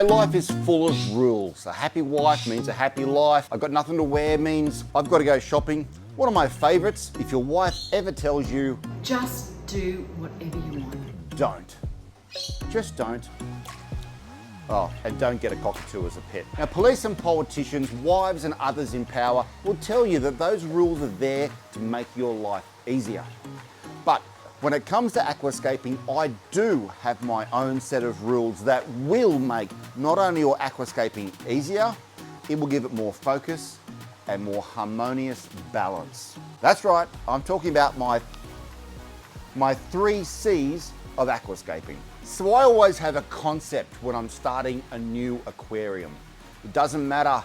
Life is full of rules. A happy wife means a happy life. I've got nothing to wear means I've got to go shopping. One of my favorites, if your wife ever tells you, just do whatever you want. Don't. Just don't. Oh, and don't get a cockatoo as a pet. Now, police and politicians, wives and others in power will tell you that those rules are there to make your life easier. But when it comes to aquascaping, I do have my own set of rules that will make not only your aquascaping easier, it will give it more focus and more harmonious balance. That's right, I'm talking about my 3 C's of aquascaping. So I always have a concept when I'm starting a new aquarium. It doesn't matter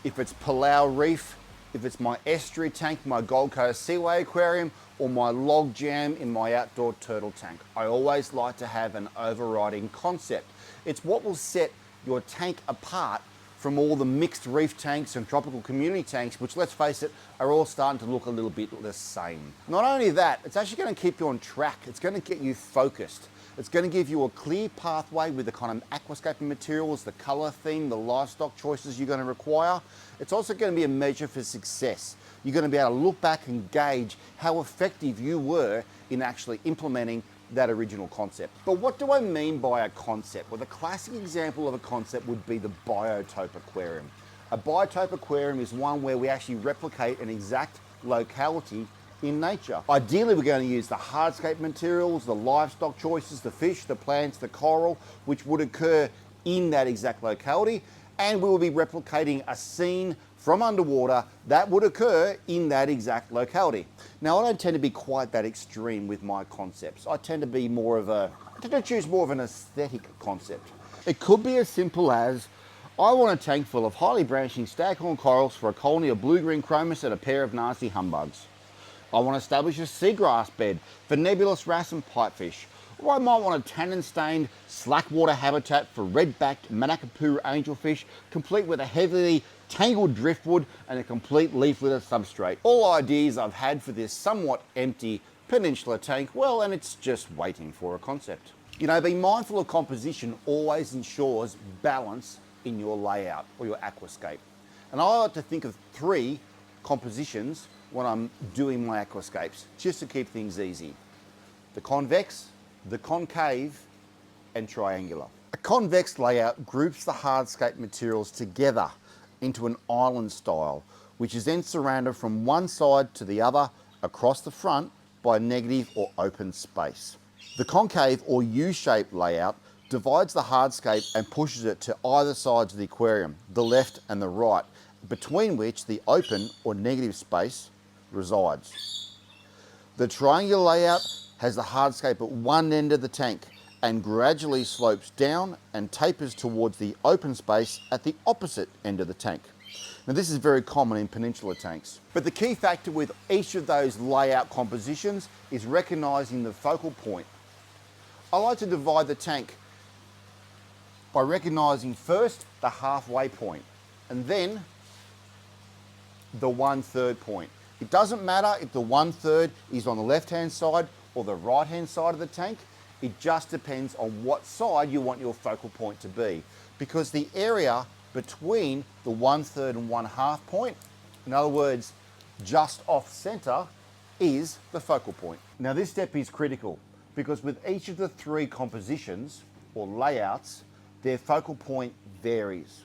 if it's Palau Reef, if it's my estuary tank, my Gold Coast Seaway Aquarium, or my log jam in my outdoor turtle tank. I always like to have an overriding concept. It's what will set your tank apart from all the mixed reef tanks and tropical community tanks, which, let's face it, are all starting to look a little bit the same. Not only that, it's actually going to keep you on track. It's going to get you focused. It's going to give you a clear pathway with the kind of aquascaping materials, the color theme, the livestock choices you're going to require. It's also going to be a measure for success. You're going to be able to look back and gauge how effective you were in actually implementing that original concept. But what do I mean by a concept? Well, the classic example of a concept would be the biotope aquarium. A biotope aquarium is one where we actually replicate an exact locality in nature. Ideally, we're going to use the hardscape materials, the livestock choices, the fish, the plants, the coral, which would occur in that exact locality, and we will be replicating a scene from underwater that would occur in that exact locality. Now, I don't tend to be quite that extreme with my concepts. I tend to choose more of an aesthetic concept. It could be as simple as, I want a tank full of highly branching staghorn corals for a colony of blue-green chromis and a pair of nasty humbugs. I want to establish a seagrass bed for nebulous wrasse and pipefish. Or I might want a tannin-stained slackwater habitat for red-backed Manakapoo angelfish, complete with a heavily tangled driftwood and a complete leaf litter substrate. All ideas I've had for this somewhat empty peninsula tank, well, and it's just waiting for a concept. You know, being mindful of composition always ensures balance in your layout or your aquascape. And I like to think of 3 compositions when I'm doing my aquascapes, just to keep things easy. The convex, the concave, and triangular. A convex layout groups the hardscape materials together into an island style, which is then surrounded from one side to the other across the front by negative or open space. The concave or U-shaped layout divides the hardscape and pushes it to either sides of the aquarium, the left and the right, between which the open or negative space resides. The triangular layout has the hardscape at one end of the tank and gradually slopes down and tapers towards the open space at the opposite end of the tank. Now, this is very common in peninsula tanks. But the key factor with each of those layout compositions is recognizing the focal point. I like to divide the tank by recognizing first the halfway point and then the 1/3 point. It doesn't matter if the 1/3 is on the left-hand side or the right-hand side of the tank. It just depends on what side you want your focal point to be, because the area between the 1/3 and 1/2 point, in other words, just off center, is the focal point. Now, this step is critical because with each of the 3 compositions or layouts, their focal point varies.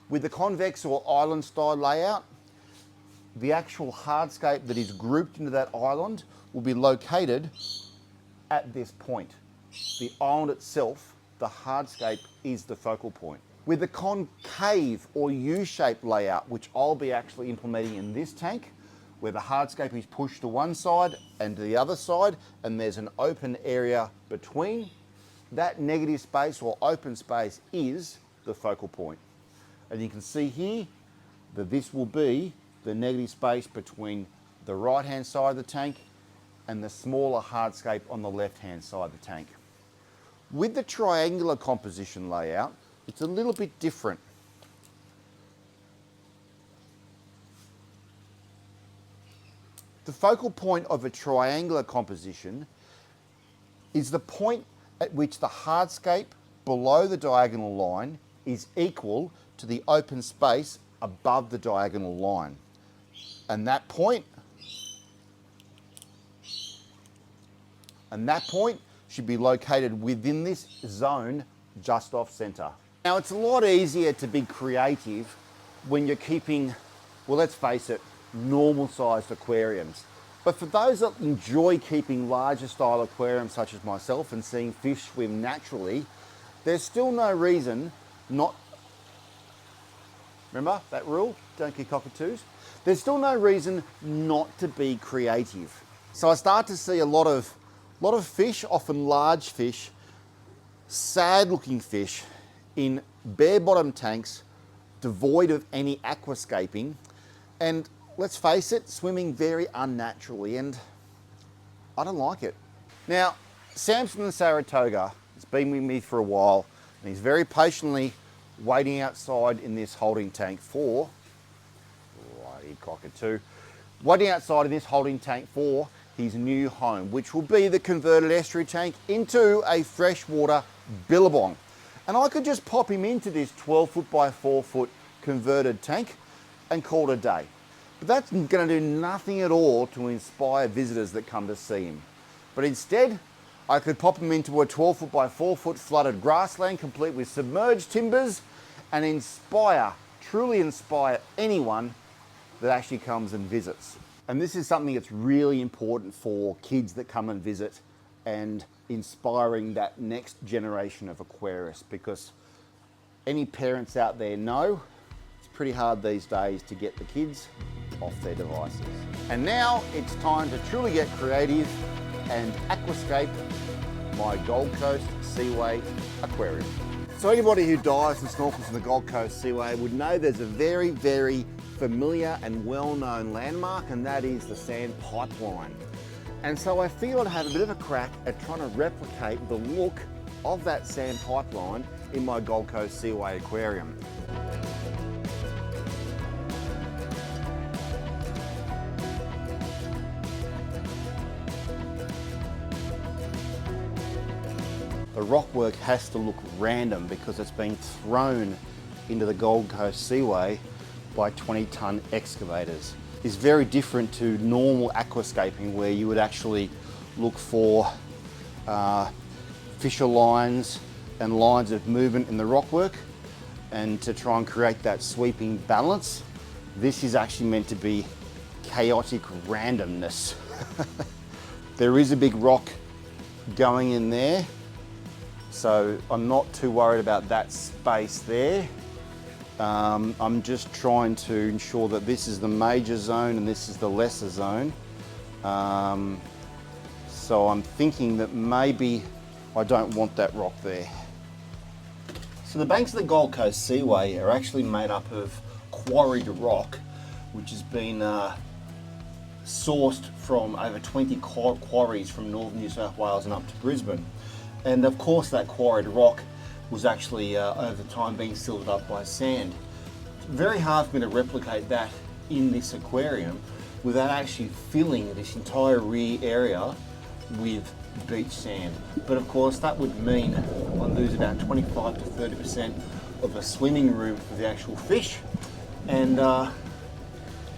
With the convex or island style layout, the actual hardscape that is grouped into that island will be located at this point. The island itself, the hardscape, is the focal point. With the concave or U-shaped layout, which I'll be actually implementing in this tank, where the hardscape is pushed to one side and to the other side, and there's an open area between, that negative space or open space is the focal point. And you can see here that this will be the negative space between the right-hand side of the tank and the smaller hardscape on the left-hand side of the tank. With the triangular composition layout, it's a little bit different. The focal point of a triangular composition is the point at which the hardscape below the diagonal line is equal to the open space above the diagonal line. And that point should be located within this zone just off center. Now it's a lot easier to be creative when you're keeping, well, let's face it, normal sized aquariums. But for those that enjoy keeping larger style aquariums such as myself and seeing fish swim naturally, there's still no reason not, remember that rule, don't get cockatoos? There's still no reason not to be creative. So I start to see a lot of fish, often large fish, sad looking fish in bare bottom tanks, devoid of any aquascaping, and let's face it, swimming very unnaturally, and I don't like it. Now, Samson in Saratoga has been with me for a while, and he's very patiently waiting outside in this holding tank for, righty cockatoo, waiting outside in this holding tank for his new home, which will be the converted estuary tank into a freshwater billabong. And I could just pop him into this 12 foot by 4 foot converted tank and call it a day. But that's going to do nothing at all to inspire visitors that come to see him. But instead, I could pop him into a 12 foot by 4 foot flooded grassland complete with submerged timbers and inspire, truly inspire anyone that actually comes and visits. And this is something that's really important for kids that come and visit, and inspiring that next generation of aquarists, because any parents out there know it's pretty hard these days to get the kids off their devices. And now it's time to truly get creative and aquascape my Gold Coast Seaway Aquarium. So anybody who dives and snorkels in the Gold Coast Seaway would know there's a very, very familiar and well-known landmark, and that is the sand pipeline. And so I figured I'd have a bit of a crack at trying to replicate the look of that sand pipeline in my Gold Coast Seaway Aquarium. The rockwork has to look random because it's been thrown into the Gold Coast Seaway by 20-ton excavators. It's very different to normal aquascaping, where you would actually look for fissure lines and lines of movement in the rockwork, and to try and create that sweeping balance. This is actually meant to be chaotic randomness. There is a big rock going in there, so I'm not too worried about that space there. I'm just trying to ensure that this is the major zone and this is the lesser zone. So I'm thinking that maybe I don't want that rock there. So the banks of the Gold Coast Seaway are actually made up of quarried rock, which has been sourced from over 20 quarries from northern New South Wales and up to Brisbane. And of course that quarried rock was actually over time being silted up by sand. It's very hard for me to replicate that in this aquarium without actually filling this entire rear area with beach sand. But of course that would mean I lose about 25 to 30% of the swimming room for the actual fish, and I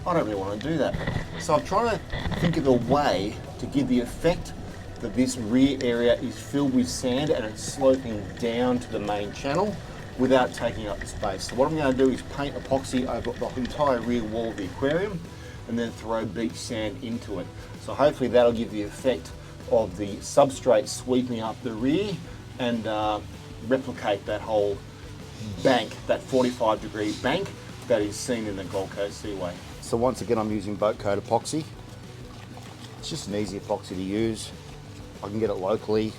don't really want to do that. So I'm trying to think of a way to give the effect that this rear area is filled with sand and it's sloping down to the main channel without taking up the space. So what I'm going to do is paint epoxy over the entire rear wall of the aquarium and then throw beach sand into it. So hopefully that'll give the effect of the substrate sweeping up the rear and replicate that whole bank, that 45-degree bank that is seen in the Gold Coast Seaway. So once again I'm using boat coat epoxy. It's just an easy epoxy to use. I can get it locally.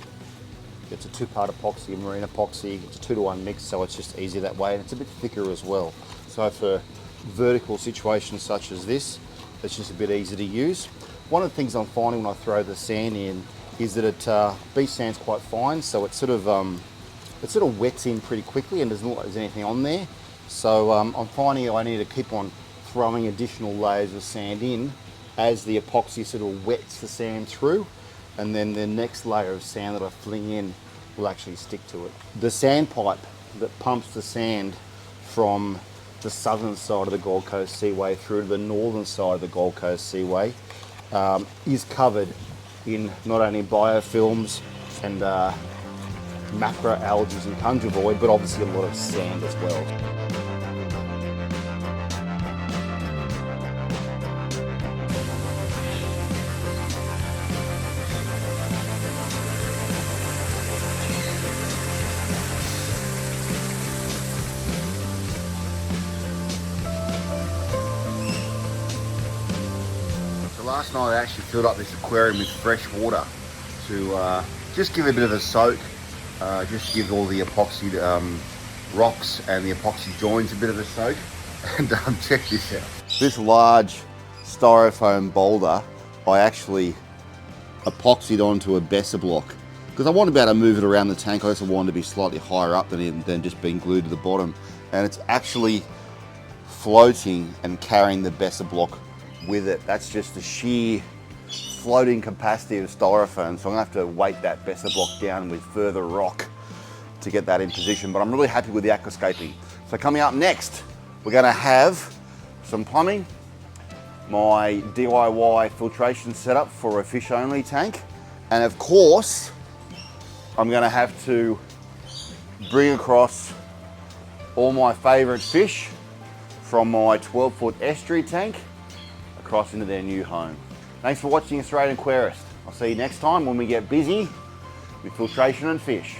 It's a 2-part epoxy and marine epoxy. It's a 2-to-1 mix, so it's just easier that way, and it's a bit thicker as well. So for vertical situations such as this, it's just a bit easier to use. One of the things I'm finding when I throw the sand in is that beach sand's quite fine, so it sort of wets in pretty quickly and doesn't look like there's anything on there. So I'm finding I need to keep on throwing additional layers of sand in as the epoxy sort of wets the sand through, and then the next layer of sand that I fling in will actually stick to it. The sand pipe that pumps the sand from the southern side of the Gold Coast Seaway through to the northern side of the Gold Coast Seaway is covered in not only biofilms and macroalgae and tundra void, but obviously a lot of sand as well. So last night I actually filled up this aquarium with fresh water to just give it a bit of a soak. Just give all the epoxy rocks and the epoxy joins a bit of a soak. And check this out. This large styrofoam boulder, I actually epoxied onto a Besser block because I wanted to be able to move it around the tank. I also wanted to be slightly higher up than just being glued to the bottom. And it's actually floating and carrying the Besser block with it. That's just the sheer floating capacity of styrofoam, so I'm gonna have to weight that Besser block down with further rock to get that in position, but I'm really happy with the aquascaping. So coming up next, we're gonna have some plumbing, my DIY filtration setup for a fish only tank, and of course, I'm gonna have to bring across all my favorite fish from my 12-foot estuary tank across into their new home. Thanks for watching Australian Aquarist. I'll see you next time when we get busy with filtration and fish.